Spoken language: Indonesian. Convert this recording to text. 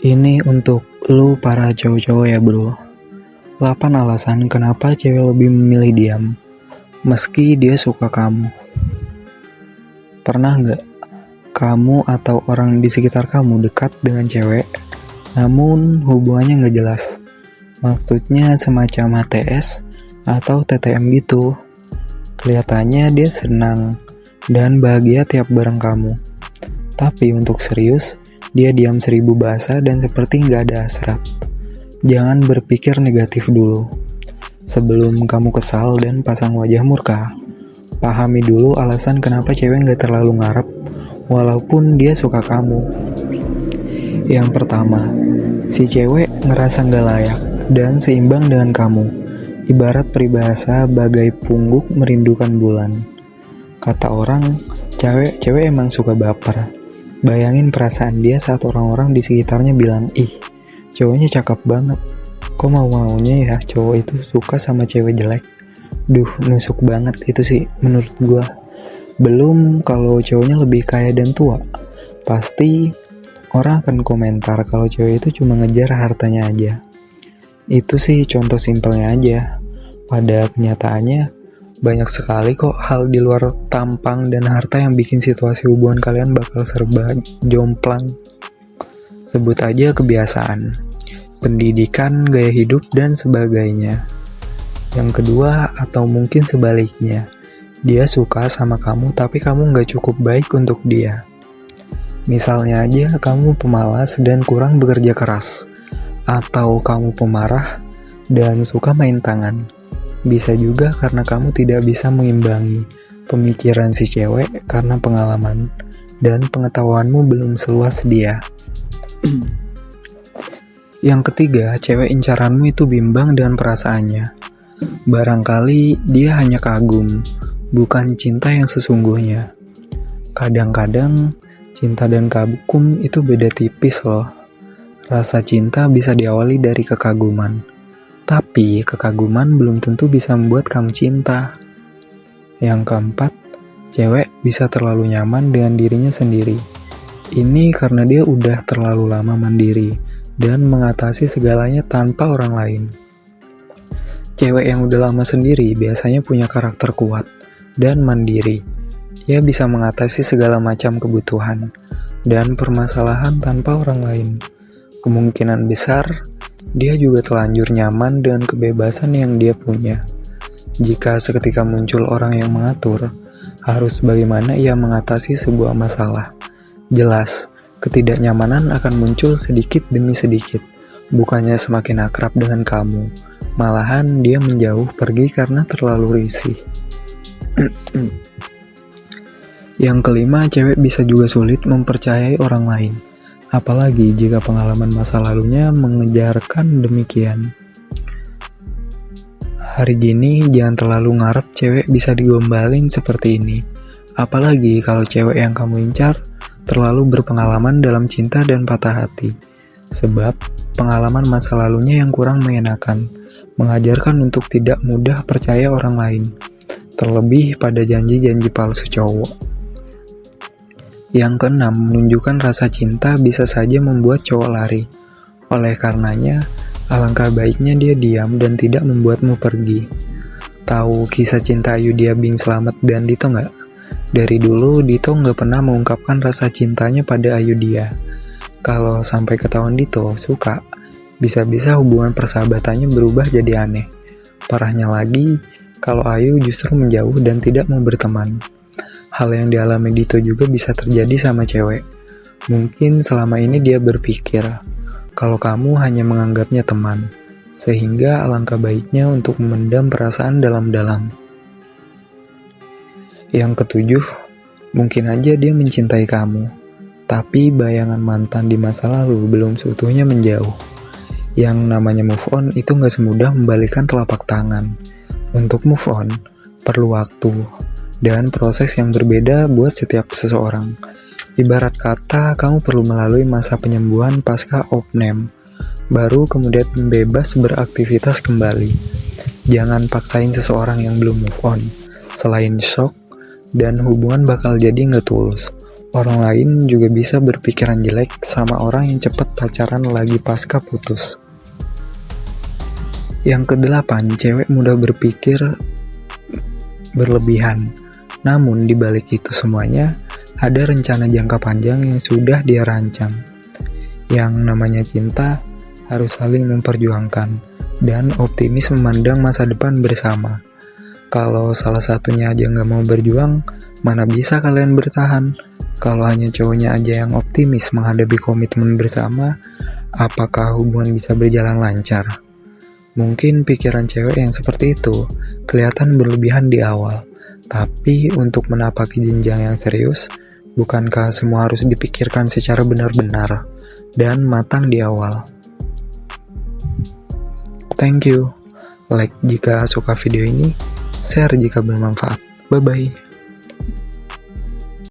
Ini untuk lu para cowok-cowok ya bro. 8 alasan kenapa cewek lebih memilih diam meski dia suka kamu. Pernah nggak kamu atau orang di sekitar kamu dekat dengan cewek, namun hubungannya nggak jelas? Maksudnya semacam HTS atau TTM gitu. Kelihatannya dia senang dan bahagia tiap bareng kamu. Tapi untuk serius, dia diam 1000 bahasa dan seperti nggak ada hasrat. Jangan berpikir negatif dulu. Sebelum kamu kesal dan pasang wajah murka, pahami dulu alasan kenapa cewek nggak terlalu ngarep walaupun dia suka kamu. Yang pertama, si cewek ngerasa nggak layak dan seimbang dengan kamu. Ibarat peribahasa bagai pungguk merindukan bulan. Kata orang, cewek emang suka baper. Bayangin perasaan dia saat orang-orang di sekitarnya bilang, "Ih, cowoknya cakep banget." Kok mau-maunya ya cowok itu suka sama cewek jelek? Duh, nusuk banget itu sih menurut gua. Belum kalau cowoknya lebih kaya dan tua. Pasti orang akan komentar kalau cewek itu cuma ngejar hartanya aja. Itu sih contoh simpelnya aja. Pada kenyataannya, banyak sekali kok hal di luar tampang dan harta yang bikin situasi hubungan kalian bakal serba jomplang. Sebut aja kebiasaan, pendidikan, gaya hidup, dan sebagainya. Yang kedua, atau mungkin sebaliknya, dia suka sama kamu tapi kamu gak cukup baik untuk dia. Misalnya aja kamu pemalas dan kurang bekerja keras, atau kamu pemarah dan suka main tangan. Bisa juga karena kamu tidak bisa mengimbangi pemikiran si cewek karena pengalaman dan pengetahuanmu belum seluas dia. Yang ketiga, cewek incaranmu itu bimbang dengan perasaannya. Barangkali dia hanya kagum, bukan cinta yang sesungguhnya. Kadang-kadang, cinta dan kagum itu beda tipis loh. Rasa cinta bisa diawali dari kekaguman. Tapi kekaguman belum tentu bisa membuat kamu cinta. Yang keempat, cewek bisa terlalu nyaman dengan dirinya sendiri. Ini karena dia udah terlalu lama mandiri dan mengatasi segalanya tanpa orang lain. Cewek yang udah lama sendiri biasanya punya karakter kuat dan mandiri. Ia bisa mengatasi segala macam kebutuhan dan permasalahan tanpa orang lain. Kemungkinan besar, dia juga telanjur nyaman dengan kebebasan yang dia punya. Jika seketika muncul orang yang mengatur, harus bagaimana ia mengatasi sebuah masalah. Jelas, ketidaknyamanan akan muncul sedikit demi sedikit. Bukannya semakin akrab dengan kamu, malahan dia menjauh pergi karena terlalu risih. Yang kelima, cewek bisa juga sulit mempercayai orang lain. Apalagi jika pengalaman masa lalunya mengejarkan demikian. Hari gini jangan terlalu ngarep cewek bisa digombalin seperti ini. Apalagi kalau cewek yang kamu incar terlalu berpengalaman dalam cinta dan patah hati. Sebab pengalaman masa lalunya yang kurang mengenakan, mengajarkan untuk tidak mudah percaya orang lain. Terlebih pada janji-janji palsu cowok. Yang keenam, menunjukkan rasa cinta bisa saja membuat cowok lari. Oleh karenanya, alangkah baiknya dia diam dan tidak membuatmu pergi. Tahu kisah cinta Ayu Dia Bing Slamet dan Dito nggak? Dari dulu, Dito nggak pernah mengungkapkan rasa cintanya pada Ayu Dia. Kalau sampai ketahuan Dito suka, bisa-bisa hubungan persahabatannya berubah jadi aneh. Parahnya lagi, kalau Ayu justru menjauh dan tidak mau berteman. Hal yang dialami Dito juga bisa terjadi sama cewek. Mungkin selama ini dia berpikir kalau kamu hanya menganggapnya teman, sehingga alangkah baiknya untuk memendam perasaan dalam-dalam. Yang ketujuh, mungkin aja dia mencintai kamu, tapi bayangan mantan di masa lalu belum seutuhnya menjauh. Yang namanya move on itu gak semudah membalikkan telapak tangan. Untuk move on, perlu waktu dan proses yang berbeda buat setiap seseorang. Ibarat kata, kamu perlu melalui masa penyembuhan pasca opname, baru kemudian bebas beraktivitas kembali. Jangan paksain seseorang yang belum move on. Selain shock dan hubungan bakal jadi nggak tulus, Orang lain juga bisa berpikiran jelek sama orang yang cepat pacaran lagi pasca putus. Yang kedelapan, cewek mudah berpikir berlebihan. Namun di balik itu semuanya, ada rencana jangka panjang yang sudah dia rancang. Yang namanya cinta harus saling memperjuangkan dan optimis memandang masa depan bersama. Kalau salah satunya aja nggak mau berjuang, mana bisa kalian bertahan? Kalau hanya cowoknya aja yang optimis menghadapi komitmen bersama, apakah hubungan bisa berjalan lancar? Mungkin pikiran cewek yang seperti itu kelihatan berlebihan di awal, tapi untuk menapaki jenjang yang serius, bukankah semua harus dipikirkan secara benar-benar dan matang di awal? Thank you. Like jika suka video ini, share jika bermanfaat. Bye-bye.